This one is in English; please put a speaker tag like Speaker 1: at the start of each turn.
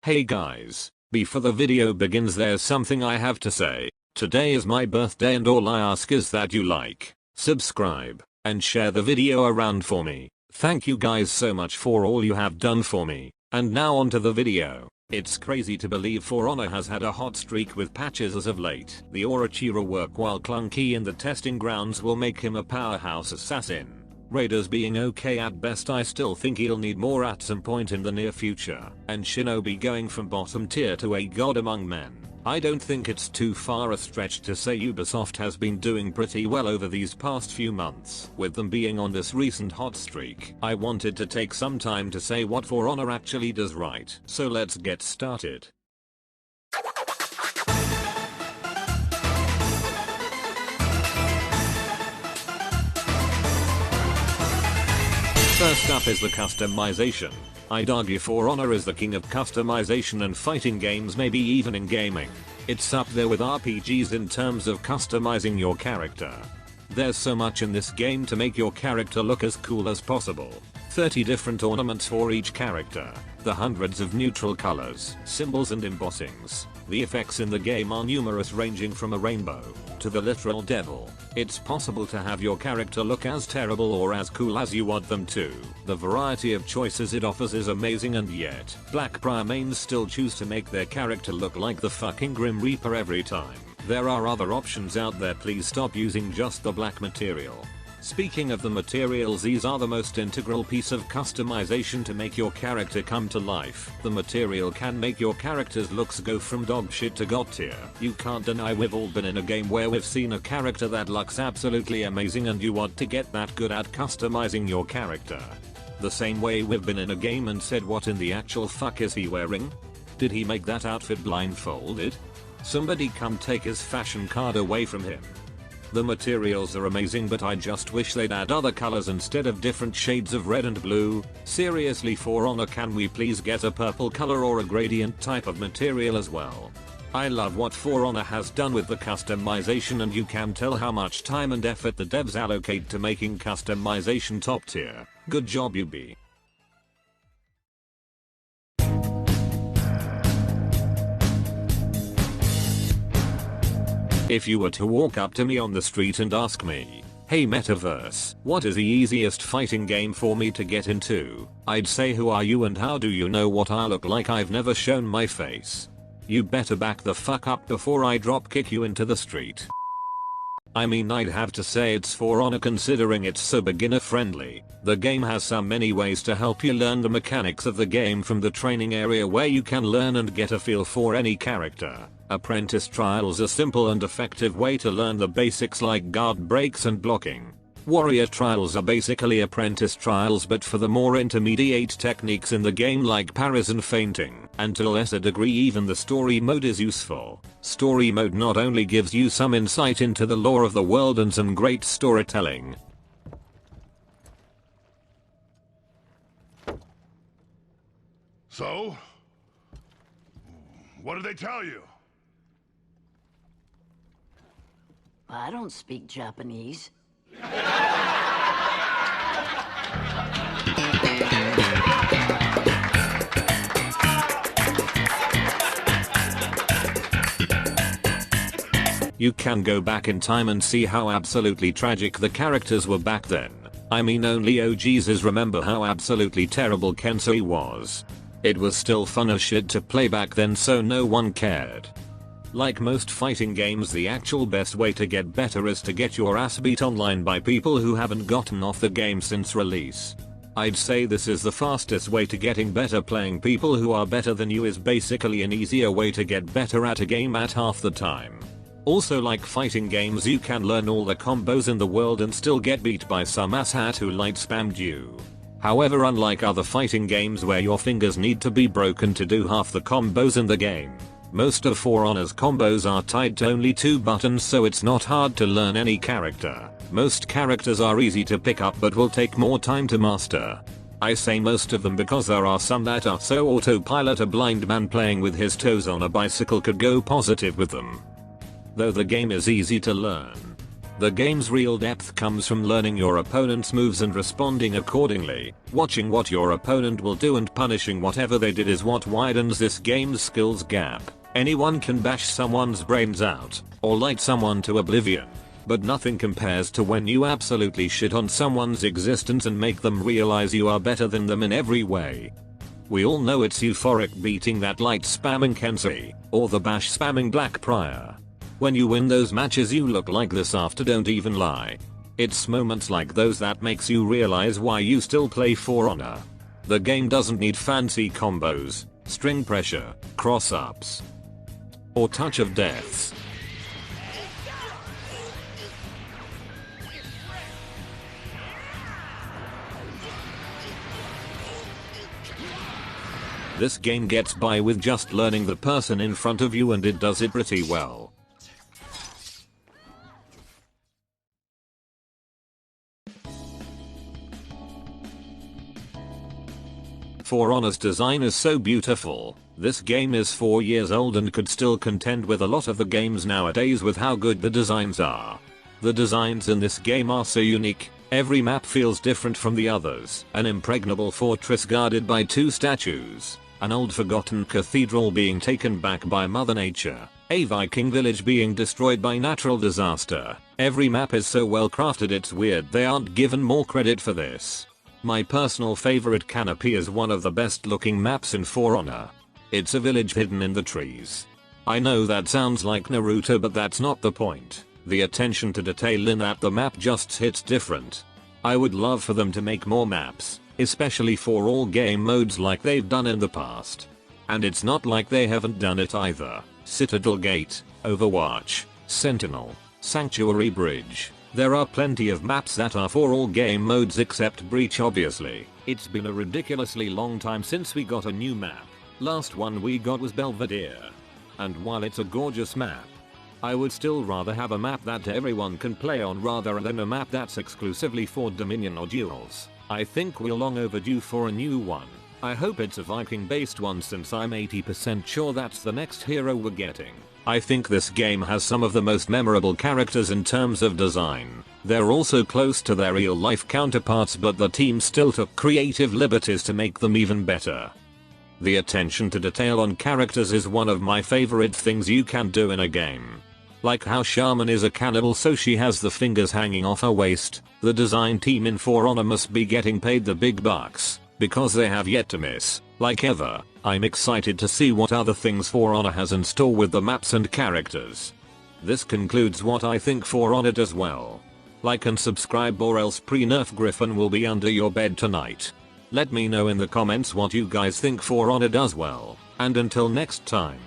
Speaker 1: Hey guys, before the video begins there's something I have to say. Today is my birthday and all I ask is that you like, subscribe, and share the video around for me. Thank you guys so much for all you have done for me. And now on to the video. It's crazy to believe For Honor has had a hot streak with patches as of late. The Orochiro work while clunky in the testing grounds will make him a powerhouse assassin. Raiders being okay at best, I still think he'll need more at some point in the near future. And Shinobi going from bottom tier to a god among men. I don't think it's too far a stretch to say Ubisoft has been doing pretty well over these past few months. With them being on this recent hot streak, I wanted to take some time to say what For Honor actually does right. So let's get started. First up is the customization. I'd argue For Honor is the king of customization in fighting games, maybe even in gaming. It's up there with RPGs in terms of customizing your character. There's so much in this game to make your character look as cool as possible. 30 different ornaments for each character, the hundreds of neutral colors, symbols and embossings. The effects in the game are numerous, ranging from a rainbow to the literal devil. It's possible to have your character look as terrible or as cool as you want them to. The variety of choices it offers is amazing, and yet Blackbriar mains still choose to make their character look like the fucking Grim Reaper every time. There are other options out there, please stop using just the black material. Speaking of the materials, these are the most integral piece of customization to make your character come to life. The material can make your character's looks go from dog shit to god tier. You can't deny we've all been in a game where we've seen a character that looks absolutely amazing and you want to get that good at customizing your character. The same way we've been in a game and said, what in the actual fuck is he wearing? Did he make that outfit blindfolded? Somebody come take his fashion card away from him. The materials are amazing, but I just wish they'd add other colors instead of different shades of red and blue. Seriously, For Honor, can we please get a purple color or a gradient type of material as well? I love what For Honor has done with the customization, and you can tell how much time and effort the devs allocate to making customization top tier. Good job, Ubi. If you were to walk up to me on the street and ask me, hey MetaVerse, what is the easiest fighting game for me to get into? I'd say, who are you and how do you know what I look like? I've never shown my face. You better back the fuck up before I drop kick you into the street. I mean, I'd have to say it's For Honor, considering it's so beginner friendly. The game has so many ways to help you learn the mechanics of the game, from the training area where you can learn and get a feel for any character. Apprentice trials, a simple and effective way to learn the basics like guard breaks and blocking. Warrior trials are basically apprentice trials but for the more intermediate techniques in the game like parries and feinting. And to a lesser degree even the story mode is useful. Story mode not only gives you some insight into the lore of the world and some great storytelling.
Speaker 2: So? What did they tell you?
Speaker 3: I don't speak Japanese.
Speaker 1: You can go back in time and see how absolutely tragic the characters were back then. I mean, only OGs remember how absolutely terrible Kensei was. It was still fun as shit to play back then, so no one cared. Like most fighting games, the actual best way to get better is to get your ass beat online by people who haven't gotten off the game since release. I'd say this is the fastest way to getting better. Playing people who are better than you is basically an easier way to get better at a game at half the time. Also, like fighting games, you can learn all the combos in the world and still get beat by some asshat who light spammed you. However, unlike other fighting games where your fingers need to be broken to do half the combos in the game, most of For Honor's combos are tied to only 2 buttons, so it's not hard to learn any character. Most characters are easy to pick up but will take more time to master. I say most of them because there are some that are so autopilot a blind man playing with his toes on a bicycle could go positive with them. Though the game is easy to learn, The game's real depth comes from learning your opponent's moves and responding accordingly. Watching what your opponent will do and punishing whatever they did is what widens this game's skills gap. Anyone can bash someone's brains out, or light someone to oblivion. But nothing compares to when you absolutely shit on someone's existence and make them realize you are better than them in every way. We all know it's euphoric beating that light spamming Kenzie, or the bash spamming Black Prior. When you win those matches you look like this after, don't even lie. It's moments like those that makes you realize why you still play For Honor. The game doesn't need fancy combos, string pressure, cross-ups, or touch of deaths. This game gets by with just learning the person in front of you, and it does it pretty well. For Honor's design is so beautiful. This game is 4 years old and could still contend with a lot of the games nowadays with how good the designs are. The designs in this game are so unique. Every map feels different from the others. An impregnable fortress guarded by 2 statues. An old forgotten cathedral being taken back by Mother Nature. A Viking village being destroyed by natural disaster. Every map is so well crafted it's weird they aren't given more credit for this. My personal favorite canopy is one of the best looking maps in For Honor. It's a village hidden in the trees. I know that sounds like Naruto, but that's not the point. The attention to detail in the map just hits different. I would love for them to make more maps, especially for all game modes like they've done in the past. And it's not like they haven't done it either. Citadel Gate, Overwatch, Sentinel, Sanctuary Bridge. There are plenty of maps that are for all game modes except Breach obviously. It's been a ridiculously long time since we got a new map. Last one we got was Belvedere. And while it's a gorgeous map, I would still rather have a map that everyone can play on rather than a map that's exclusively for Dominion or Duels. I think we're long overdue for a new one. I hope it's a Viking based one since I'm 80% sure that's the next hero we're getting. I think this game has some of the most memorable characters in terms of design. They're also close to their real life counterparts, but the team still took creative liberties to make them even better. The attention to detail on characters is one of my favorite things you can do in a game. Like how Shaman is a cannibal so she has the fingers hanging off her waist. The design team in For Honor must be getting paid the big bucks, because they have yet to miss, like ever. I'm excited to see what other things For Honor has in store with the maps and characters. This concludes what I think For Honor does well. Like and subscribe or else pre-nerf Griffin will be under your bed tonight. Let me know in the comments what you guys think For Honor does well, and until next time.